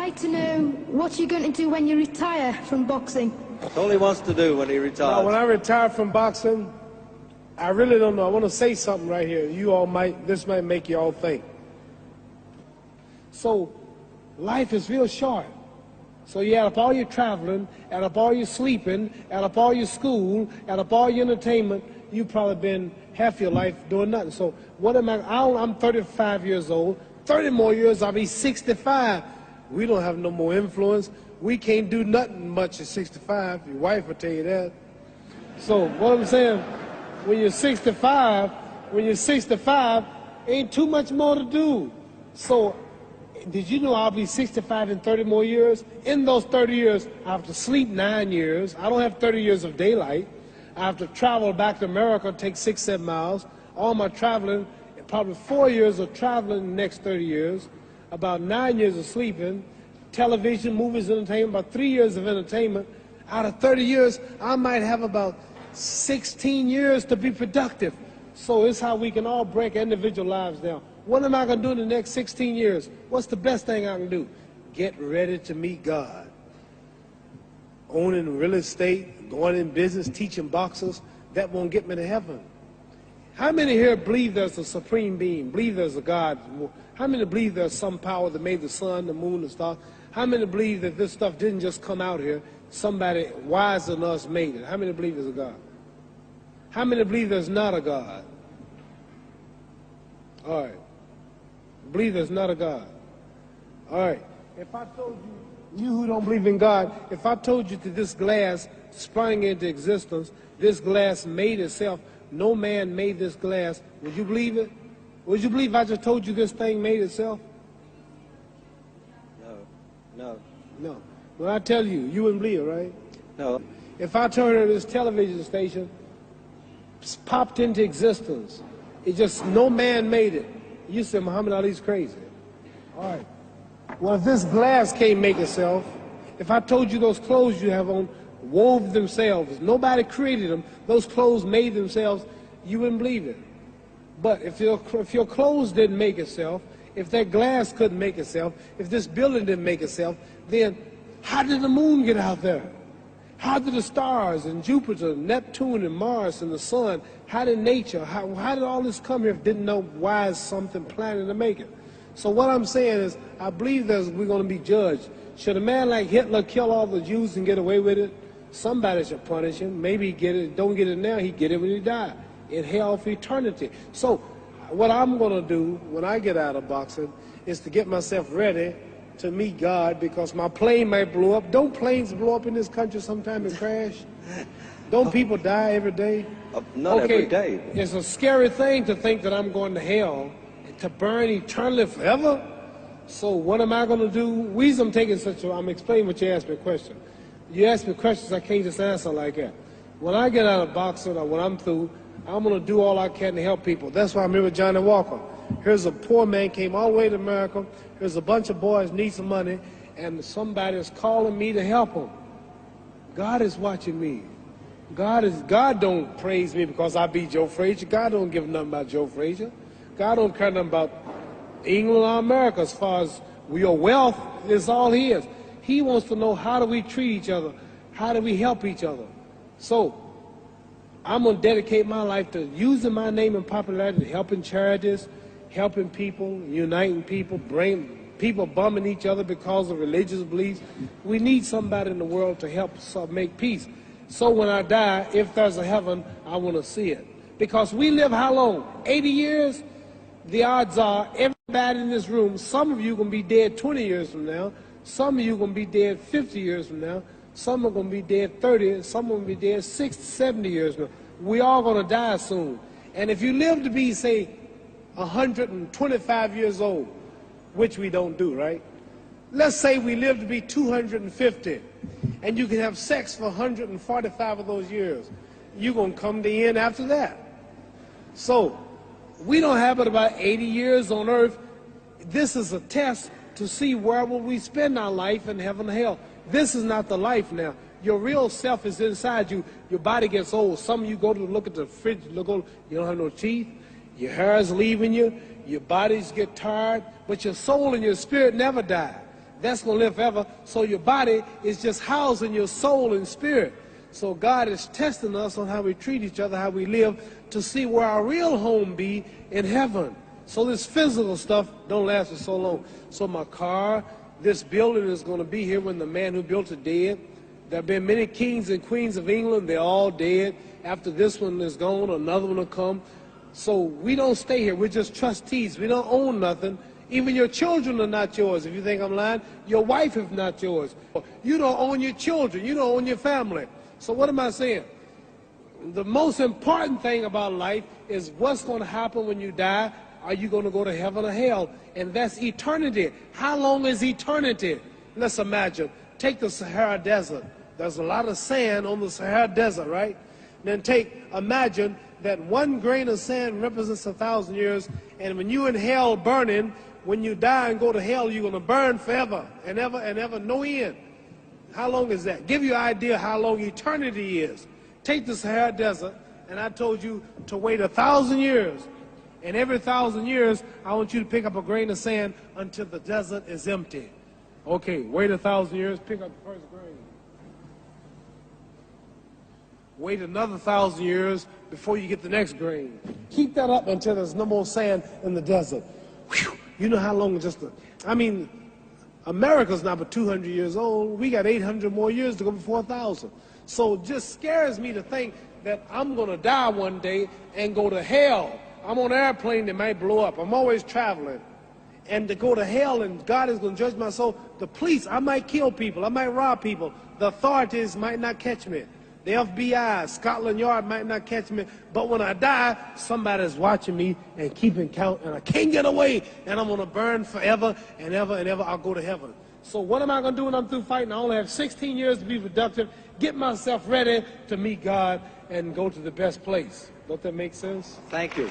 like to know what you're going to do when you retire from boxing. That's all he wants to do when he retires. Now, when I retire from boxing, I really don't know. I want to say something right here. This might make you all think. So, life is real short. So you add up all your traveling, add up all your sleeping, add up all your school, add up all your entertainment, you've probably been half your life doing nothing. So what am I'm 35 years old. 30 more years, I'll be 65. We don't have no more influence. We can't do nothing much at 65. Your wife will tell you that. So what I'm saying, when you're 65, ain't too much more to do. So did you know I'll be 65 in 30 more years? In those 30 years, I have to sleep 9 years. I don't have 30 years of daylight. I have to travel back to America, take 6-7 miles. All my traveling, probably 4 years of traveling in the next 30 years, about 9 years of sleeping, television, movies, entertainment, about 3 years of entertainment. Out of 30 years, I might have about 16 years to be productive. So it's how we can all break individual lives down. What am I going to do in the next 16 years? What's the best thing I can do? Get ready to meet God. Owning real estate, going in business, teaching boxers, that won't get me to heaven. How many here believe there's a supreme being, believe there's a God? How many believe there's some power that made the sun, the moon, the stars? How many believe that this stuff didn't just come out here? Somebody wiser than us made it. How many believe there's a God? How many believe there's not a God? All right. Believe there's not a God. All right. If I told you who don't believe in God, if I told you that this glass sprang into existence, this glass made itself, no man made this glass, would you believe it? Would you believe I just told you this thing made itself? No. When I tell you, you wouldn't believe it, right? No. If I told her this television station popped into existence, it just, no man made it, you said Muhammad Ali's crazy. All right. Well, if this glass can't make itself, if I told you those clothes you have on wove themselves, nobody created them, those clothes made themselves, you wouldn't believe it. But if your clothes didn't make itself, if that glass couldn't make itself, if this building didn't make itself, then how did the moon get out there? How did the stars and Jupiter, Neptune and Mars and the sun, how did nature, how did all this come here if didn't know why is something planning to make it? So what I'm saying is, I believe we're going to be judged. Should a man like Hitler kill all the Jews and get away with it? Somebody should punish him. Maybe he get it, don't get it now, he get it when he die. In hell for eternity. So what I'm going to do when I get out of boxing is to get myself ready to meet God, because my plane might blow up. Don't planes blow up in this country sometime and crash? Don't people die every day? Not every day. It's a scary thing to think that I'm going to hell to burn eternally forever. So what am I going to do? I'm explaining what you asked me a question. You ask me questions I can't just answer like that. When I get out of boxing or when I'm through, I'm going to do all I can to help people. That's why I'm here with Johnny Walker. Here's a poor man, came all the way to America. Here's a bunch of boys need some money, and somebody is calling me to help them. God is watching me. God don't praise me because I beat Joe Frazier. God don't give nothing about Joe Frazier. God don't care nothing about England or America as far as your wealth is all his. He wants to know, how do we treat each other? How do we help each other? So I'm going to dedicate my life to using my name and popularity, helping charities, helping people, uniting people, bring people bumming each other because of religious beliefs. We need somebody in the world to help us make peace. So when I die, if there's a heaven, I want to see it. Because we live how long? 80 years? The odds are everybody in this room, some of you are going to be dead 20 years from now, some of you are going to be dead 50 years from now, some are going to be dead 30, some are going to be dead 60, 70 years from now. We all going to die soon. And if you live to be, say, 125 years old, which we don't do, right? Let's say we live to be 250, and you can have sex for 145 of those years. You're going to come to the end after that. So we don't have but about 80 years on earth. This is a test to see where will we spend our life in heaven or hell. This is not the life now. Your real self is inside you. Your body gets old. Some of you go to look at the fridge, you don't have no teeth. Your hair is leaving you. Your bodies get tired. But your soul and your spirit never die. that's going to live forever. So your body is just housing your soul and spirit. So God is testing us on how we treat each other, how we live, to see where our real home be in heaven. So this physical stuff don't last for so long. So my car, this building is going to be here when the man who built it dead. There have been many kings and queens of England. They're all dead. After this one is gone, another one will come. So we don't stay here. We're just trustees. We don't own nothing. Even your children are not yours. If you think I'm lying, your wife is not yours. You don't own your children. You don't own your family. So what am I saying? The most important thing about life is what's going to happen when you die. Are you going to go to heaven or hell? And that's eternity. How long is eternity? Let's imagine. Take the Sahara Desert. There's a lot of sand on the Sahara Desert, right? Then imagine that one grain of sand represents 1,000 years, and when you in hell burning, when you die and go to hell, you're going to burn forever and ever, no end. How long is that? Give you an idea how long eternity is. Take the Sahara Desert, and I told you to wait 1,000 years. And every 1,000 years, I want you to pick up a grain of sand until the desert is empty. Okay, wait 1,000 years, pick up the first grain. Wait another 1,000 years before you get the next grain. Keep that up until there's no more sand in the desert. Whew. You know how long America's not but 200 years old. We got 800 more years to go before 1,000. So it just scares me to think that I'm going to die one day and go to hell. I'm on an airplane that might blow up. I'm always traveling. And to go to hell and God is going to judge my soul. The police, I might kill people. I might rob people. The authorities might not catch me. The FBI, Scotland Yard might not catch me. But when I die, somebody's watching me and keeping count. And I can't get away. And I'm going to burn forever and ever and ever. I'll go to heaven. So what am I going to do when I'm through fighting? I only have 16 years to be productive. Get myself ready to meet God and go to the best place. Don't that make sense? Thank you.